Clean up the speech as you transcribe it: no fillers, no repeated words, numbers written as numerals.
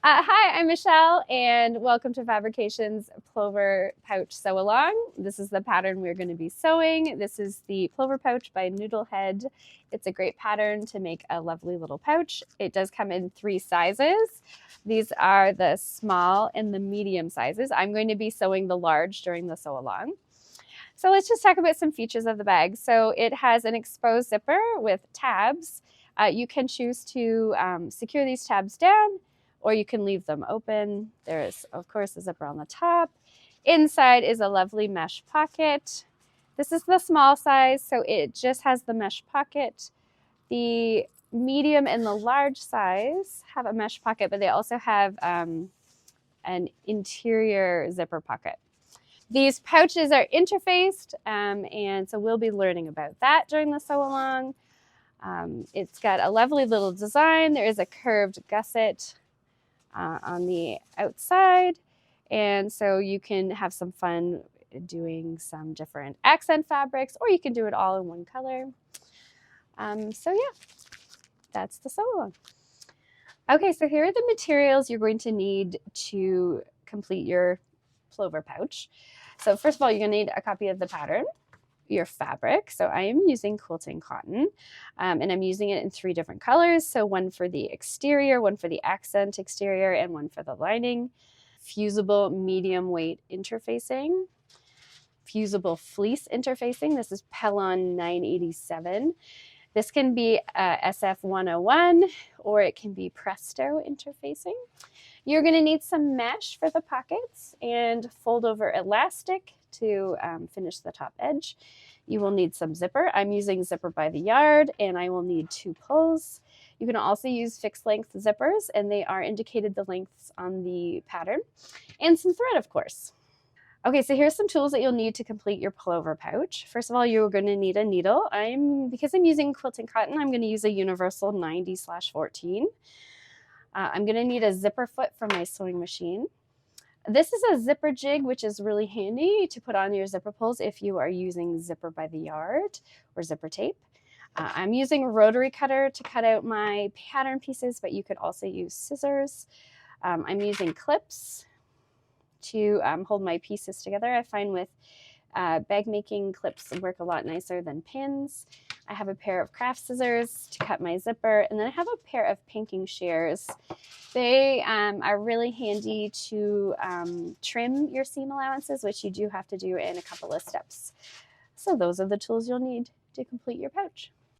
Hi, I'm Michelle, and welcome to Fabrication's Plover Pouch Sew Along. This is the pattern we're going to be sewing. This is the Plover Pouch by Noodlehead. It's a great pattern to make a lovely little pouch. It does come in 3 sizes. These are the small and the medium sizes. I'm going to be sewing the large during the sew along. So let's just talk about some features of the bag. So it has an exposed zipper with tabs. You can choose to secure these tabs down, or you can leave them open. There is, of course, a zipper on the top. Inside is a lovely mesh pocket. This is the small size, so it just has the mesh pocket. The medium and the large size have a mesh pocket, but they also have an interior zipper pocket. These pouches are interfaced, and so we'll be learning about that during the sew along. It's got a lovely little design. There is a curved gusset on the outside, and so you can have some fun doing some different accent fabrics, or you can do it all in one color. So yeah, that's the sew along. Okay, so here are the materials you're going to need to complete your Plover pouch. So first of all, you're going to need a copy of the pattern, your fabric. So I am using quilting cotton, and I'm using it in 3 different colors. So one for the exterior, one for the accent exterior, and one for the lining. Fusible medium weight interfacing. Fusible fleece interfacing. This is Pellon 987. This can be SF 101, or it can be Presto interfacing. You're going to need some mesh for the pockets and fold over elastic to finish the top edge. You will need some zipper. I'm using zipper by the yard, and I will need 2 pulls. You can also use fixed length zippers, and they are indicated the lengths on the pattern, and some thread, of course. Okay, so here's some tools that you'll need to complete your Plover pouch. First of all, you're going to need a needle. Because I'm using quilting cotton, I'm going to use a universal 90/14. I'm going to need a zipper foot from my sewing machine. This is a zipper jig, which is really handy to put on your zipper pulls if you are using zipper by the yard or zipper tape. I'm using a rotary cutter to cut out my pattern pieces, but you could also use scissors. I'm using clips to hold my pieces together. I find with bag making, clips work a lot nicer than pins. I have a pair of craft scissors to cut my zipper, and then I have a pair of pinking shears. They are really handy to trim your seam allowances, which you do have to do in a couple of steps. So those are the tools you'll need to complete your pouch.